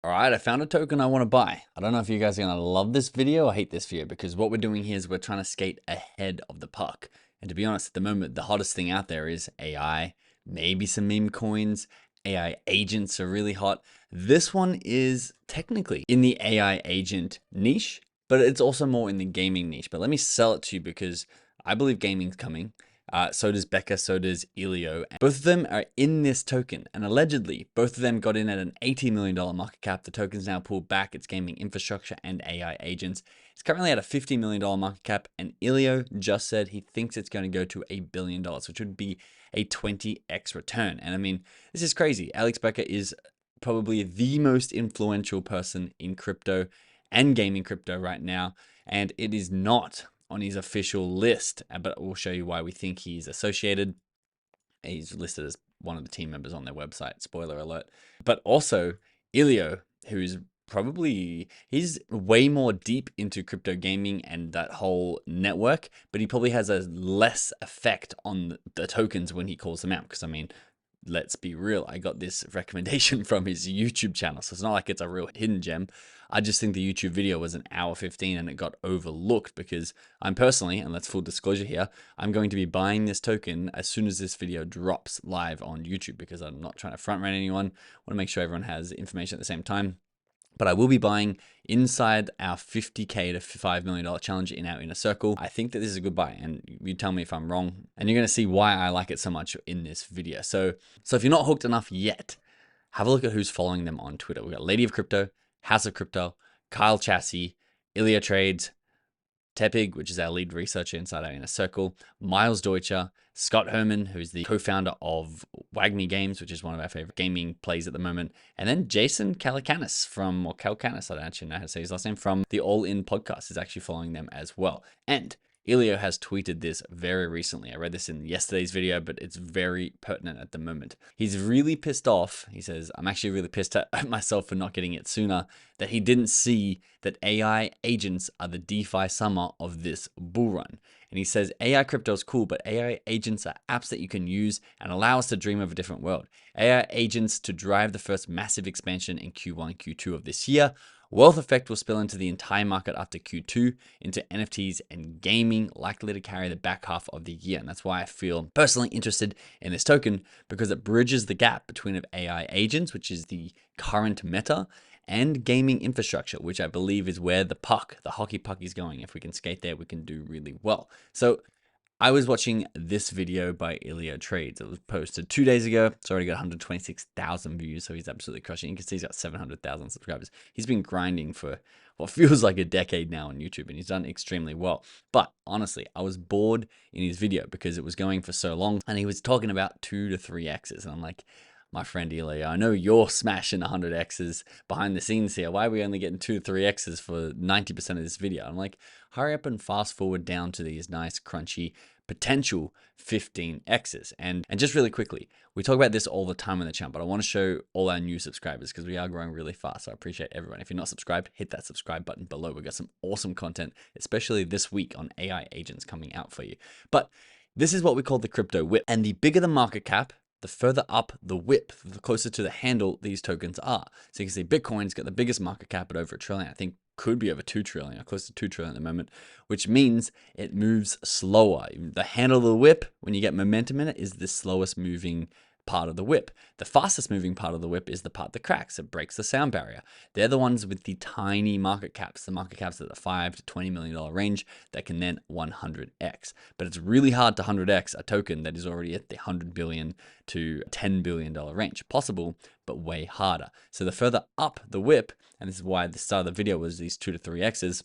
All right, I found a token I want to buy. I don't know if you guys are going to love this video or hate this video because what we're doing here is we're trying to skate ahead of the puck. And to be honest, at the moment, the hottest thing out there is AI, maybe some meme coins. AI agents are really hot. This one is technically in the AI agent niche, but it's also more in the gaming niche. But let me sell it to you because I believe gaming's coming. So does Becker, so does Ellio. Both of them are in this token, and allegedly, both of them got in at an $80 million market cap. The token's now pulled back its gaming infrastructure and AI agents. It's currently at a $50 million market cap, and Ellio just said he thinks it's going to go to $1 billion, which would be a 20x return. And I mean, this is crazy. Alex Becker is probably the most influential person in crypto and gaming crypto right now, and it is not on his official list, but we'll show you why we think he's associated. He's listed as one of the team members on their website, spoiler alert. But also Ellio, who's he's way more deep into crypto gaming and that whole network, but he probably has a less effect on the tokens when he calls them out. Because I mean, let's be real, I got this recommendation from his YouTube channel, so it's not like it's a real hidden gem. I just think the YouTube video was an hour 15 and it got overlooked because I'm personally, and let's full disclosure here, I'm going to be buying this token as soon as this video drops live on YouTube because I'm not trying to front run anyone. I want to make sure everyone has information at the same time. But I will be buying inside our 50K to $5 million challenge in our inner circle. I think that this is a good buy, and you tell me if I'm wrong, and you're going to see why I like it so much in this video. So if you're not hooked enough yet, have a look at who's following them on Twitter. We've got Lady of Crypto, House of Crypto, Kyle Chassis, ILO Trade, Tepig, which is our lead researcher inside our inner circle, Miles Deutscher, Scott Herman, who's the co-founder of Wagme Games, which is one of our favorite gaming plays at the moment, and then Jason Calacanis or Calacanis, I don't actually know how to say his last name, from the All In podcast is actually following them as well. And Ellio has tweeted this very recently. I read this in yesterday's video, but it's very pertinent at the moment. He's really pissed off. He says, I'm actually really pissed at myself for not getting it sooner, that he didn't see that AI agents are the DeFi summer of this bull run. And he says, AI crypto is cool, but AI agents are apps that you can use and allow us to dream of a different world. AI agents to drive the first massive expansion in Q1, Q2 of this year. Wealth effect will spill into the entire market after Q2 into NFTs and gaming, likely to carry the back half of the year. And that's why I feel personally interested in this token, because it bridges the gap between AI agents, which is the current meta, and gaming infrastructure, which I believe is where the hockey puck is going. If we can skate there, we can do really well. So I was watching this video by ILO Trade. It was posted 2 days ago. It's already got 126,000 views, so he's absolutely crushing. You can see he's got 700,000 subscribers. He's been grinding for what feels like a decade now on YouTube, and he's done extremely well. But honestly, I was bored in his video because it was going for so long, and he was talking about 2 to 3x's, and I'm like, my friend Ellio, I know you're smashing 100x's behind the scenes here. Why are we only getting 2 to 3x's for 90% of this video? I'm like, hurry up and fast forward down to these nice, crunchy, potential 15x's. And just really quickly, we talk about this all the time on the channel, but I want to show all our new subscribers because we are growing really fast. So I appreciate everyone. If you're not subscribed, hit that subscribe button below. We've got some awesome content, especially this week on AI agents coming out for you. But this is what we call the crypto whip. And the bigger the market cap, the further up the whip, the closer to the handle these tokens are. So you can see Bitcoin's got the biggest market cap at over $1 trillion. I think could be over 2 trillion, or close to 2 trillion at the moment, which means it moves slower. The handle of the whip, when you get momentum in it, is the slowest moving part of the whip. The fastest moving part of the whip is the part that cracks. It breaks the sound barrier. They're the ones with the tiny market caps, the market caps at the $5 to $20 million range that can then 100x. But it's really hard to 100x a token that is already at the $100 billion to $10 billion range. Possible, but way harder. So the further up the whip, and this is why the start of the video was these 2 to 3x's,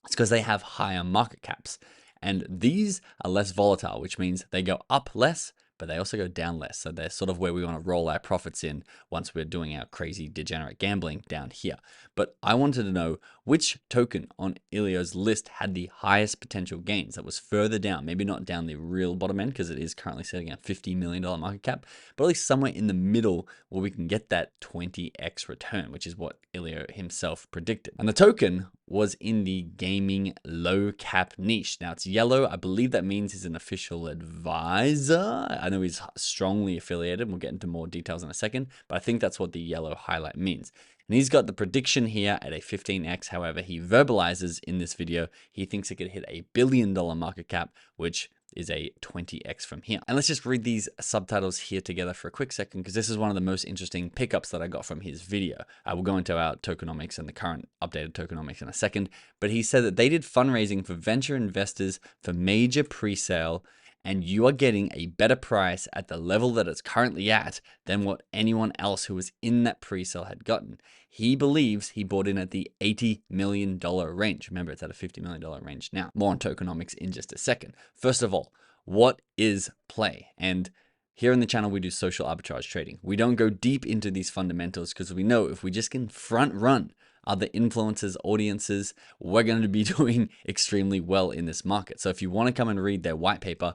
it's because they have higher market caps. And these are less volatile, which means they go up less, but they also go down less. So they're sort of where we want to roll our profits in once we're doing our crazy degenerate gambling down here. But I wanted to know which token on Ellio's list had the highest potential gains that was further down, maybe not down the real bottom end because it is currently sitting at $50 million market cap, but at least somewhere in the middle where we can get that 20x return, which is what Ellio himself predicted. And the token was in the gaming low cap niche. Now it's yellow. I believe that means he's an official advisor. know he's strongly affiliated. We'll get into more details in a second, but I think that's what the yellow highlight means. And he's got the prediction here at a 15x. However, he verbalizes in this video, he thinks it could hit $1 billion market cap, which is a 20x from here. And let's just read these subtitles here together for a quick second, because this is one of the most interesting pickups that I got from his video. We'll go into our tokenomics and the current updated tokenomics in a second, but he said that they did fundraising for venture investors for major pre-sale, and you are getting a better price at the level that it's currently at than what anyone else who was in that pre-sale had gotten. He believes he bought in at the $80 million range. Remember, it's at a $50 million range now. More on tokenomics in just a second. First of all, what is play? And here on the channel, we do social arbitrage trading. We don't go deep into these fundamentals because we know if we just can front run other influencers, audiences, we're going to be doing extremely well in this market. So if you want to come and read their white paper,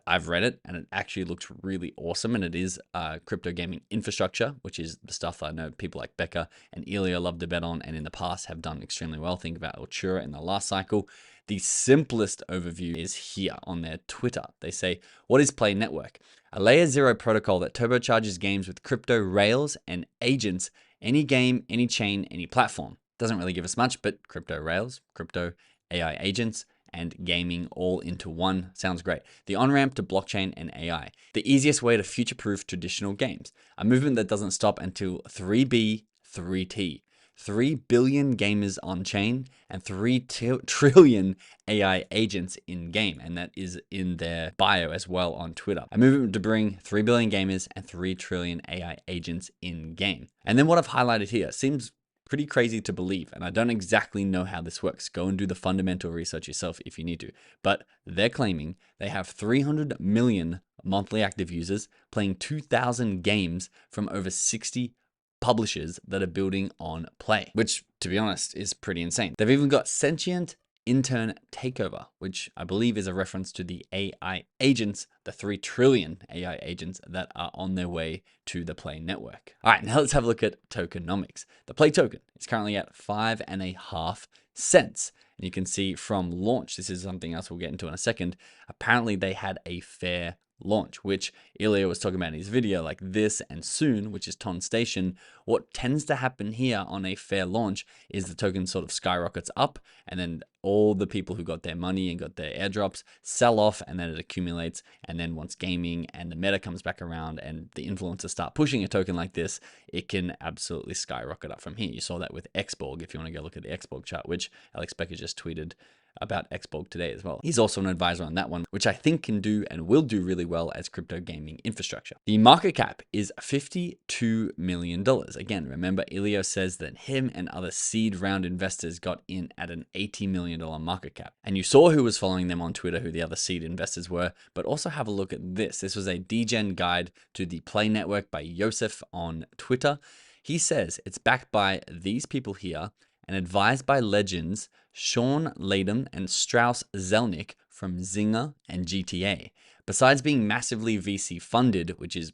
I've read it and it actually looks really awesome. And it is crypto gaming infrastructure, which is the stuff I know people like Becker and Ellio love to bet on and in the past have done extremely well. Think about Ultra in the last cycle. The simplest overview is here on their Twitter. They say, what is Play Network? A layer 0 protocol that turbocharges games with crypto rails and agents, any game, any chain, any platform. Doesn't really give us much, but crypto rails, crypto AI agents, and gaming all into one. Sounds great. The on-ramp to blockchain and AI. The easiest way to future-proof traditional games. A movement that doesn't stop until 3B, 3T. 3 billion gamers on chain and 3 trillion AI agents in game. And that is in their bio as well on Twitter. A movement to bring 3 billion gamers and 3 trillion AI agents in game. And then what I've highlighted here seems pretty crazy to believe, and I don't exactly know how this works. Go and do the fundamental research yourself if you need to. But they're claiming they have 300 million monthly active users playing 2,000 games from over 60 publishers that are building on Play, which, to be honest, is pretty insane. They've even got sentient intern takeover, which I believe is a reference to the AI agents, the 3 trillion AI agents that are on their way to the Play network. All right, now let's have a look at tokenomics. The Play token is currently at 5.5 cents. And you can see from launch, this is something else we'll get into in a second. Apparently they had a fair launch, which Ellio was talking about in his video, like this and soon, which is Ton Station. What tends to happen here on a fair launch is the token sort of skyrockets up, and then all the people who got their money and got their airdrops sell off, and then it accumulates. And then once gaming and the meta comes back around and the influencers start pushing a token like this, it can absolutely skyrocket up from here. You saw that with Xborg, if you want to go look at the Xborg chart, which Alex Becker just tweeted about Xborg today as well. He's also an advisor on that one, which I think can do and will do really well as crypto gaming infrastructure. The market cap is $52 million. Again, remember Ellio says that him and other seed round investors got in at an $80 million market cap. And you saw who was following them on Twitter, who the other seed investors were, but also have a look at this. This was a degen guide to the Play Network by Yosef on Twitter. He says it's backed by these people here and advised by legends Sean Ladham and Strauss Zelnick from Zynga and GTA. Besides being massively VC funded, which is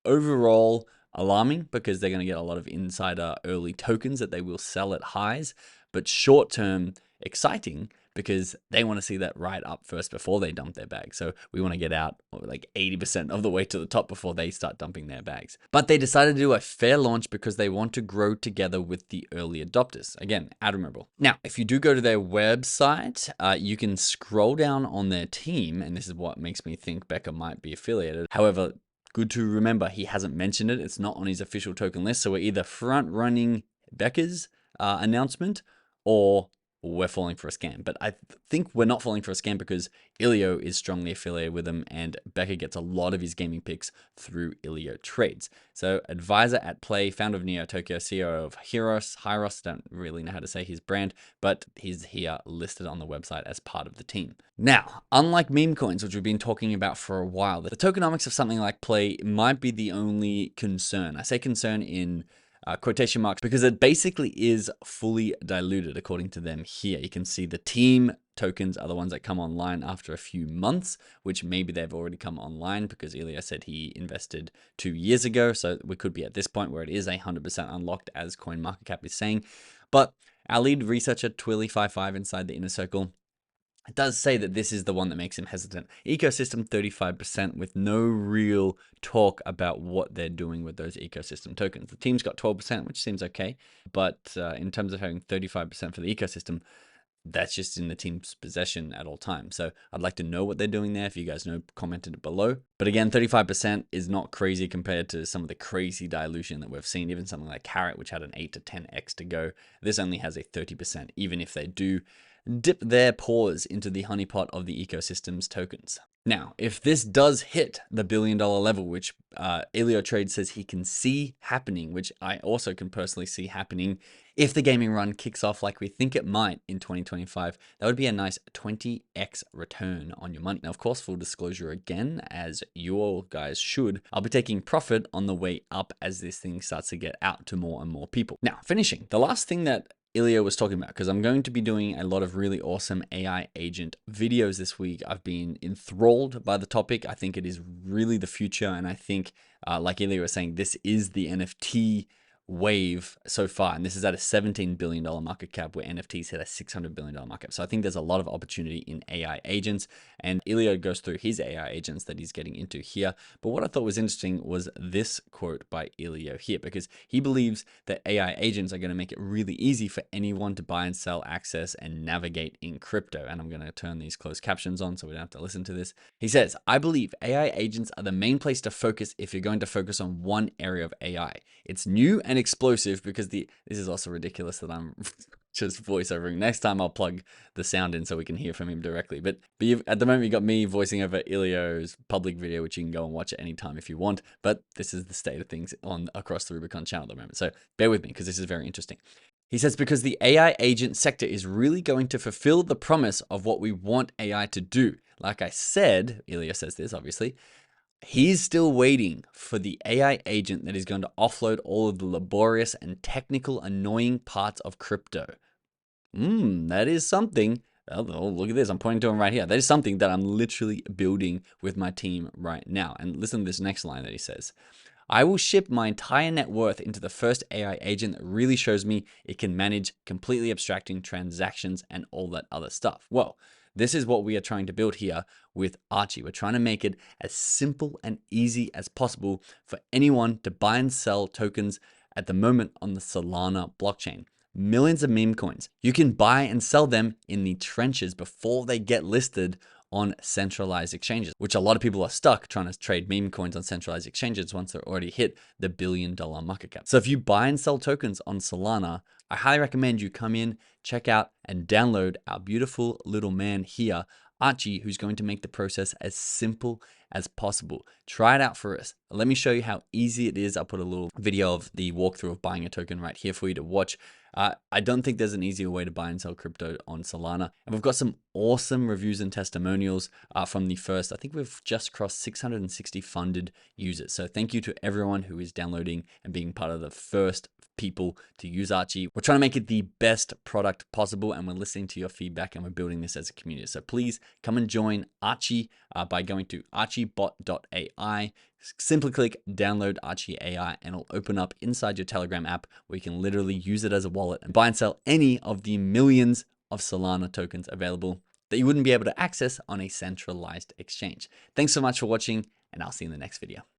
overall alarming because they're going to get a lot of insider early tokens that they will sell at highs, but short term exciting because they want to see that ride up first before they dump their bag. So we want to get out like 80% of the way to the top before they start dumping their bags. But they decided to do a fair launch because they want to grow together with the early adopters. Again, admirable. Now, if you do go to their website, you can scroll down on their team, and this is what makes me think Becker might be affiliated. However, good to remember, he hasn't mentioned it. It's not on his official token list. So we're either front running Becker's announcement or we're falling for a scam. But I think we're not falling for a scam because Ellio is strongly affiliated with them and Becker gets a lot of his gaming picks through ILO Trades. So advisor at Play, founder of Neo Tokyo, CEO of Hyros, don't really know how to say his brand, but he's here listed on the website as part of the team. Now, unlike meme coins, which we've been talking about for a while, the tokenomics of something like Play might be the only concern. I say concern in quotation marks because it basically is fully diluted according to them here. You can see the team tokens are the ones that come online after a few months, which maybe they've already come online because Ellio said he invested 2 years ago. So we could be at this point where it is 100% unlocked as CoinMarketCap is saying. But our lead researcher, Twilly55 inside the inner circle, it does say that this is the one that makes him hesitant. Ecosystem 35% with no real talk about what they're doing with those ecosystem tokens. The team's got 12%, which seems okay. But in terms of having 35% for the ecosystem, that's just in the team's possession at all times. So I'd like to know what they're doing there. If you guys know, comment it below. But again, 35% is not crazy compared to some of the crazy dilution that we've seen. Even something like Carrot, which had an 8 to 10x to go. This only has a 30%, even if they do dip their paws into the honeypot of the ecosystem's tokens. Now, if this does hit the $1 billion level, which ILO Trade says he can see happening, which I also can personally see happening, if the gaming run kicks off like we think it might in 2025, that would be a nice 20x return on your money. Now, of course, full disclosure again, as you all guys should, I'll be taking profit on the way up as this thing starts to get out to more and more people. Now, finishing, the last thing that Ellio was talking about, because I'm going to be doing a lot of really awesome AI agent videos this week. I've been enthralled by the topic. I think it is really the future. And I think, like Ellio was saying, this is the NFT wave so far, and this is at a $17 billion market cap where NFTs hit a $600 billion market cap. So I think there's a lot of opportunity in AI agents, and Ellio goes through his AI agents that he's getting into here. But what I thought was interesting was this quote by Ellio here, because he believes that AI agents are going to make it really easy for anyone to buy and sell, access, and navigate in crypto. And I'm going to turn these closed captions on so we don't have to listen to this. He says, I believe AI agents are the main place to focus if you're going to focus on one area of AI. It's new and explosive because this is also ridiculous that I'm just voiceovering. Next time I'll plug the sound in so we can hear from him directly. But at the moment you got me voicing over Ellio's public video, which you can go and watch at any time if you want. But this is the state of things across the Rubicon channel at the moment. So bear with me because this is very interesting. He says, because the AI agent sector is really going to fulfill the promise of what we want AI to do. Like I said, Ellio says this, obviously, he's still waiting for the AI agent that is going to offload all of the laborious and technical annoying parts of crypto. That is something. Oh, look at this. I'm pointing to him right here. That is something that I'm literally building with my team right now. And listen to this next line that he says. I will ship my entire net worth into the first AI agent that really shows me it can manage completely abstracting transactions and all that other stuff. Well, this is what we are trying to build here with Archie. We're trying to make it as simple and easy as possible for anyone to buy and sell tokens at the moment on the Solana blockchain. Millions of meme coins. You can buy and sell them in the trenches before they get listed on centralized exchanges, which a lot of people are stuck trying to trade meme coins on centralized exchanges once they're already hit the $1 billion market cap. So if you buy and sell tokens on Solana, I highly recommend you come in, check out, and download our beautiful little man here, Archie, who's going to make the process as simple as possible. Try it out for us. Let me show you how easy it is. I'll put a little video of the walkthrough of buying a token right here for you to watch. I don't think there's an easier way to buy and sell crypto on Solana. And we've got some awesome reviews and testimonials from the first. I think we've just crossed 660 funded users. So thank you to everyone who is downloading and being part of the first people to use Archie. We're trying to make it the best product possible, and we're listening to your feedback, and we're building this as a community. So please come and join Archie by going to archiebot.ai. Simply click download Archie AI, and it'll open up inside your Telegram app where you can literally use it as a wallet and buy and sell any of the millions of Solana tokens available that you wouldn't be able to access on a centralized exchange. Thanks so much for watching, and I'll see you in the next video.